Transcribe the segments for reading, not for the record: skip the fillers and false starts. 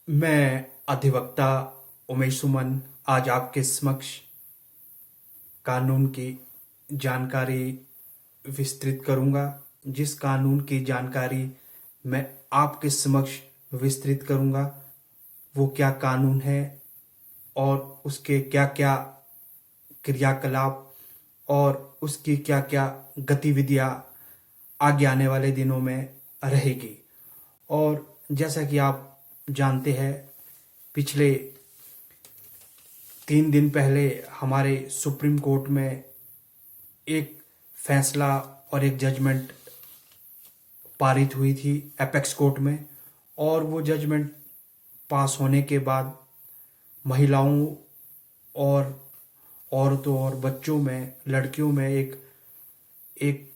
मैं अधिवक्ता उमेश सुमन आज आपके समक्ष कानून की जानकारी विस्तृत करूंगा। जिस कानून की जानकारी मैं आपके समक्ष विस्तृत करूंगा वो क्या कानून है और उसके क्या क्या क्रियाकलाप और उसकी क्या क्या गतिविधियां आगे आने वाले दिनों में रहेगी। और जैसा कि आप जानते हैं, पिछले 3 दिन पहले हमारे सुप्रीम कोर्ट में एक फैसला और एक जजमेंट पारित हुई थी एपेक्स कोर्ट में। और वो जजमेंट पास होने के बाद महिलाओं और औरतों और बच्चों में, लड़कियों में एक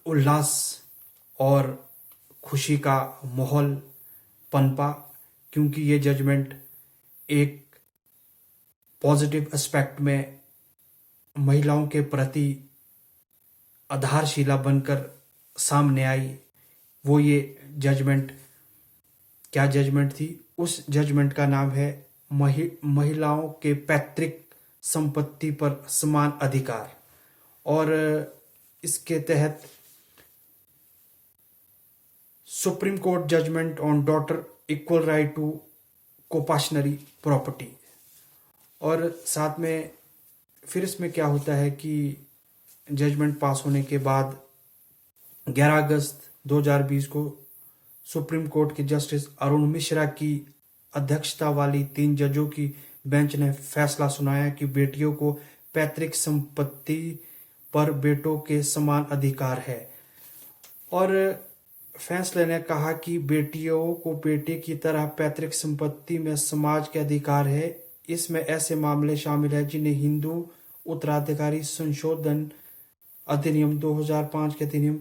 उल्लास और खुशी का माहौल पनपा, क्योंकि ये जजमेंट एक पॉजिटिव एस्पेक्ट में महिलाओं के प्रति आधारशिला बनकर सामने आई। वो ये जजमेंट क्या जजमेंट थी? उस जजमेंट का नाम है महिलाओं के पैतृक संपत्ति पर समान अधिकार। और इसके तहत supreme court judgment on daughter equal right to coparcenary property. और साथ में फिर इसमें क्या होता है कि जजमेंट पास होने के बाद 11 अगस्त 2020 को सुप्रीम कोर्ट के जस्टिस अरुण मिश्रा की अध्यक्षता वाली 3 जजों की बेंच ने फैसला सुनाया कि बेटियों को पैतृक संपत्ति पर बेटों के समान अधिकार है। और फैसले ने कहा कि बेटियों को बेटे की तरह पैतृक संपत्ति में समाज के अधिकार है। इसमें ऐसे मामले शामिल हैं जिन्हें हिंदू उत्तराधिकारी संशोधन अधिनियम 2005 के अधिनियम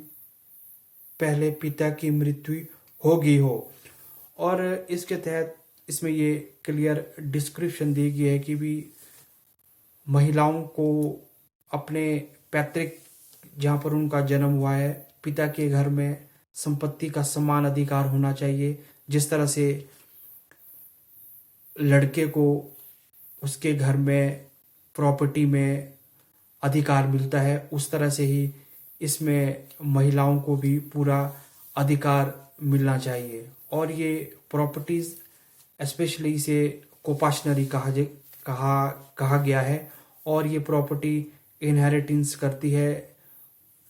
पहले पिता की मृत्यु हो गई हो। और इसके तहत इसमें ये क्लियर डिस्क्रिप्शन दी गई है कि भी महिलाओं को अपने पैतृक, जहाँ पर उनका जन्म हुआ है, पिता के घर में संपत्ति का समान अधिकार होना चाहिए। जिस तरह से लड़के को उसके घर में प्रॉपर्टी में अधिकार मिलता है, उस तरह से ही इसमें महिलाओं को भी पूरा अधिकार मिलना चाहिए। और ये प्रॉपर्टीज स्पेशली इसे कोपाशनरी कहा गया है। और ये प्रॉपर्टी इनहेरिटेंस करती है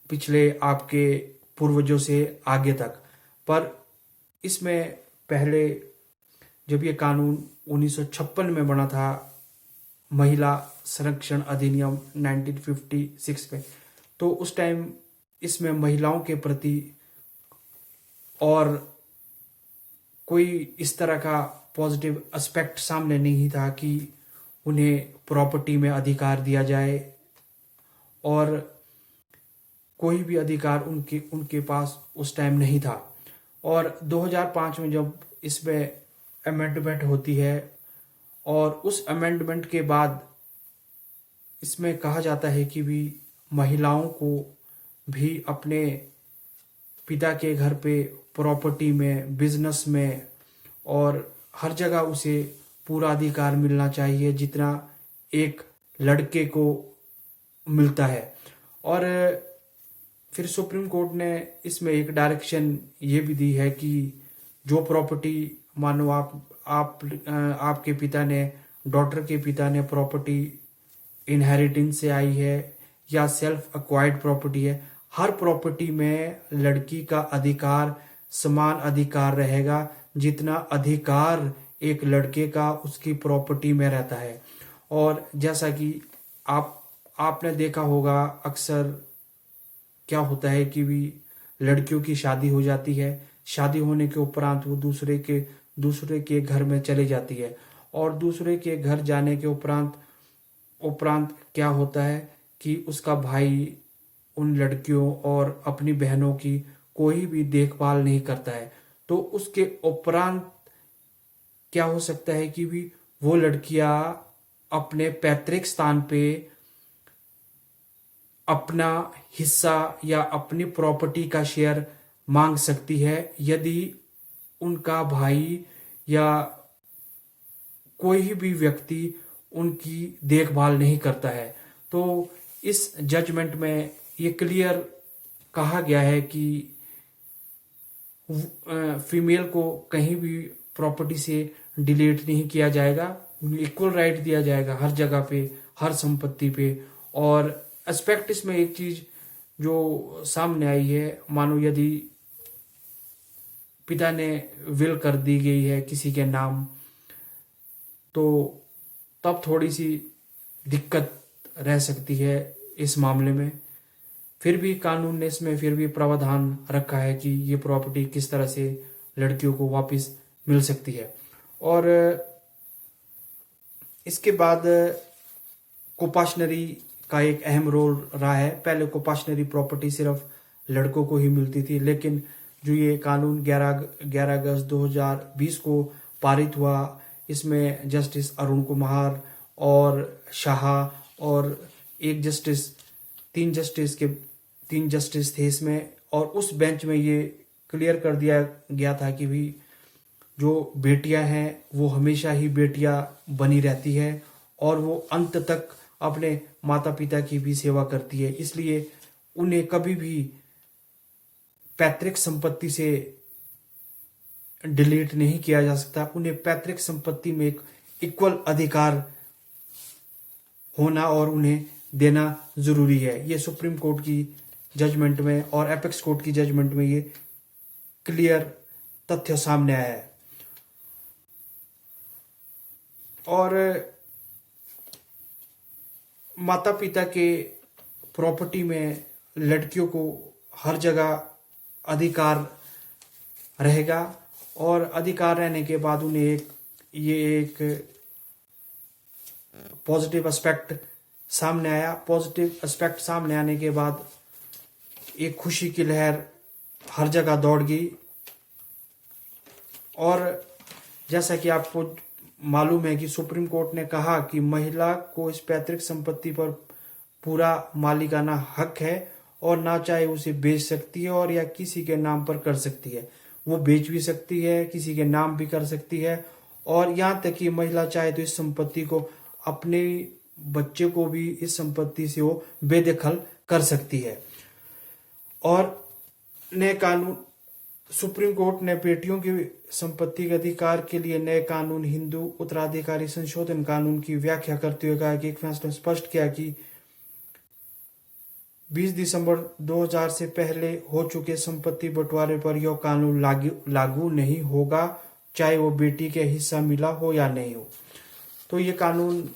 पिछले आपके पूर्वजों से आगे तक। पर इसमें पहले जब ये कानून 1956 में बना था, महिला संरक्षण अधिनियम 1956 में, तो उस टाइम इसमें महिलाओं के प्रति और कोई इस तरह का पॉजिटिव एस्पेक्ट सामने नहीं था कि उन्हें प्रॉपर्टी में अधिकार दिया जाए। और कोई भी अधिकार उनके पास उस टाइम नहीं था। और 2005 में जब इसमें अमेंडमेंट होती है, और उस अमेंडमेंट के बाद इसमें कहा जाता है कि भी महिलाओं को भी अपने पिता के घर पे प्रॉपर्टी में, बिजनेस में और हर जगह उसे पूरा अधिकार मिलना चाहिए जितना एक लड़के को मिलता है। और फिर सुप्रीम कोर्ट ने इसमें एक डायरेक्शन ये भी दी है कि जो प्रॉपर्टी, मानो आपके पिता ने, डॉटर के पिता ने प्रॉपर्टी इनहेरिटेंस से आई है या सेल्फ एक्वायर्ड प्रॉपर्टी है, हर प्रॉपर्टी में लड़की का अधिकार समान अधिकार रहेगा जितना अधिकार एक लड़के का उसकी प्रॉपर्टी में रहता है। और जैसा कि आपने देखा होगा, अक्सर क्या होता है कि भी लड़कियों की शादी हो जाती है, शादी होने के उपरांत वो दूसरे के घर में चली जाती है। और दूसरे के घर जाने के उपरांत क्या होता है कि उसका भाई उन लड़कियों और अपनी बहनों की कोई भी देखभाल नहीं करता है। तो उसके उपरांत क्या हो सकता है कि भी वो लड़कियां अपने पैतृक स्थान पे अपना हिस्सा या अपनी प्रॉपर्टी का शेयर मांग सकती है, यदि उनका भाई या कोई भी व्यक्ति उनकी देखभाल नहीं करता है। तो इस जजमेंट में ये क्लियर कहा गया है कि फीमेल को कहीं भी प्रॉपर्टी से डिलीट नहीं किया जाएगा, उन्हें इक्वल राइट दिया जाएगा हर जगह पे, हर संपत्ति पे। और एस्पेक्ट इसमें एक चीज जो सामने आई है, मानो यदि पिता ने विल कर दी गई है किसी के नाम, तो तब थोड़ी सी दिक्कत रह सकती है इस मामले में। फिर भी कानून ने इसमें फिर भी प्रावधान रखा है कि ये प्रॉपर्टी किस तरह से लड़कियों को वापस मिल सकती है। और इसके बाद कोपाशनरी का एक अहम रोल रहा है। पहले कोपाशनरी प्रॉपर्टी सिर्फ लड़कों को ही मिलती थी, लेकिन जो ये कानून 11 अगस्त 2020 को पारित हुआ, इसमें जस्टिस अरुण कुमार और शाह और तीन जस्टिस थे इसमें। और उस बेंच में ये क्लियर कर दिया गया था कि भी जो बेटियां हैं वो हमेशा ही बेटियां बनी रहती है और वो अंत तक अपने माता पिता की भी सेवा करती है, इसलिए उन्हें कभी भी पैतृक संपत्ति से डिलीट नहीं किया जा सकता। उन्हें पैतृक संपत्ति में एक इक्वल अधिकार होना और उन्हें देना जरूरी है। ये सुप्रीम कोर्ट की जजमेंट में और एपेक्स कोर्ट की जजमेंट में ये क्लियर तथ्य सामने आया है। और माता पिता के प्रॉपर्टी में लड़कियों को हर जगह अधिकार रहेगा और अधिकार रहने के बाद उन्हें एक पॉजिटिव एस्पेक्ट सामने आया। पॉजिटिव एस्पेक्ट सामने आने के बाद एक खुशी की लहर हर जगह दौड़ गई। और जैसा कि आपको मालूम है कि सुप्रीम कोर्ट ने कहा कि महिला को इस पैतृक संपत्ति पर पूरा मालिकाना हक है और ना चाहे उसे बेच सकती है और या किसी के नाम पर कर सकती है। वो बेच भी सकती है, किसी के नाम भी कर सकती है, और यहाँ तक कि महिला चाहे तो इस संपत्ति को अपने बच्चे को भी इस संपत्ति से वो बेदखल कर सकती है। और नए कानून सुप्रीम कोर्ट ने बेटियों की संपत्ति के अधिकार के लिए नए कानून हिंदू उत्तराधिकारी संशोधन कानून की व्याख्या करते हुए कहा कि एक फैसला स्पष्ट किया कि 20 दिसंबर 2000 से पहले हो चुके संपत्ति बंटवारे पर यह कानून लागू नहीं होगा, चाहे वो बेटी के हिस्सा मिला हो या नहीं हो। तो ये कानून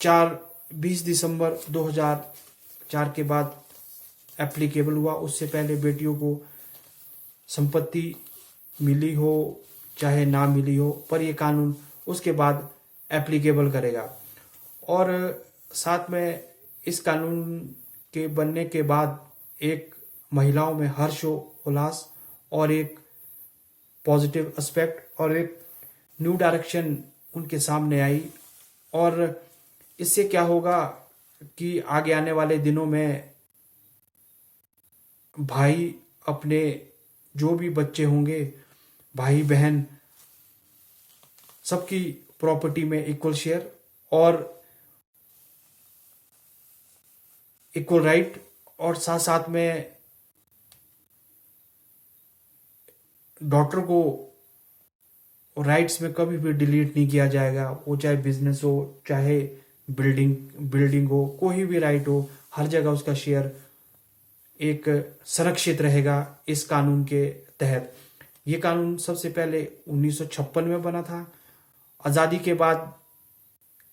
20 दिसंबर 2004 के बाद एप्लीकेबल हुआ। उससे पहले बेटियों को संपत्ति मिली हो चाहे ना मिली हो, पर यह कानून उसके बाद एप्लीकेबल करेगा। और साथ में इस कानून के बनने के बाद एक महिलाओं में हर्ष उल्लास और एक पॉजिटिव एस्पेक्ट और एक न्यू डायरेक्शन उनके सामने आई। और इससे क्या होगा कि आगे आने वाले दिनों में भाई अपने जो भी बच्चे होंगे, भाई बहन, सबकी प्रॉपर्टी में इक्वल शेयर और इक्वल राइट, और साथ साथ में डॉटर को राइट्स में कभी भी डिलीट नहीं किया जाएगा। वो चाहे बिजनेस हो चाहे बिल्डिंग हो, कोई भी राइट हो, हर जगह उसका शेयर एक संरक्षित रहेगा इस कानून के तहत। ये कानून सबसे पहले 1956 में बना था। आज़ादी के बाद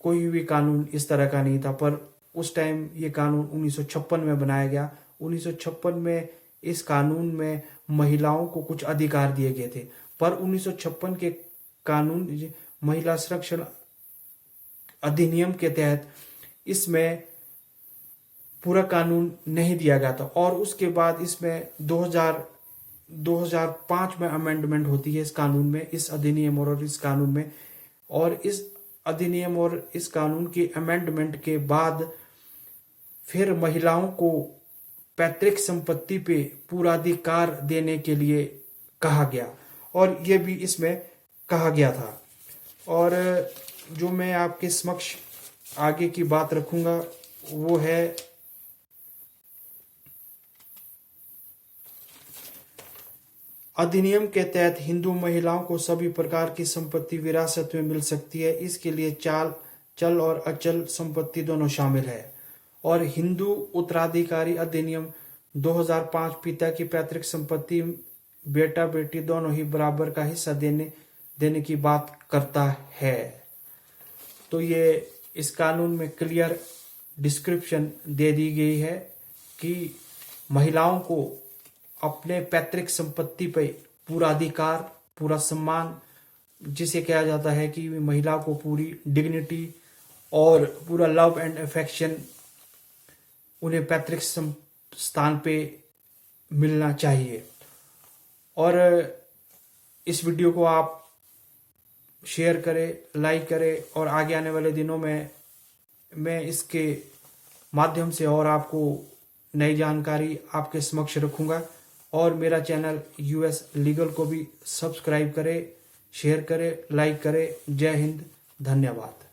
कोई भी कानून इस तरह का नहीं था, पर उस टाइम ये कानून 1956 में बनाया गया। 1956 में इस कानून में महिलाओं को कुछ अधिकार दिए गए थे, पर 1956 के कानून महिला संरक्षण अधिनियम के तहत इसमें पूरा कानून नहीं दिया गया था। और उसके बाद इसमें 2005 में अमेंडमेंट होती है इस कानून में, इस अधिनियम और इस कानून में। और इस अधिनियम और इस कानून के अमेंडमेंट के बाद फिर महिलाओं को पैतृक संपत्ति पे पूरा अधिकार देने के लिए कहा गया और ये भी इसमें कहा गया था। और जो मैं आपके समक्ष आगे की बात रखूंगा वो है अधिनियम के तहत हिंदू महिलाओं को सभी प्रकार की संपत्ति विरासत में मिल सकती है। इसके लिए चल और अचल संपत्ति दोनों शामिल है। और हिंदू उत्तराधिकारी अधिनियम 2005 पिता की पैतृक संपत्ति बेटा बेटी दोनों ही बराबर का हिस्सा देने की बात करता है। तो ये इस कानून में क्लियर डिस्क्रिप्शन दे दी गई है कि महिलाओं को अपने पैतृक संपत्ति पर पूरा अधिकार, पूरा सम्मान, जिसे कहा जाता है कि महिला को पूरी डिग्निटी और पूरा लव एंड अफेक्शन उन्हें पैतृक स्थान पे मिलना चाहिए। और इस वीडियो को आप शेयर करें, लाइक करें और आगे आने वाले दिनों में मैं इसके माध्यम से और आपको नई जानकारी आपके समक्ष रखूंगा। और मेरा चैनल यूएस लीगल को भी सब्सक्राइब करें, शेयर करें, लाइक करें। जय हिंद, धन्यवाद।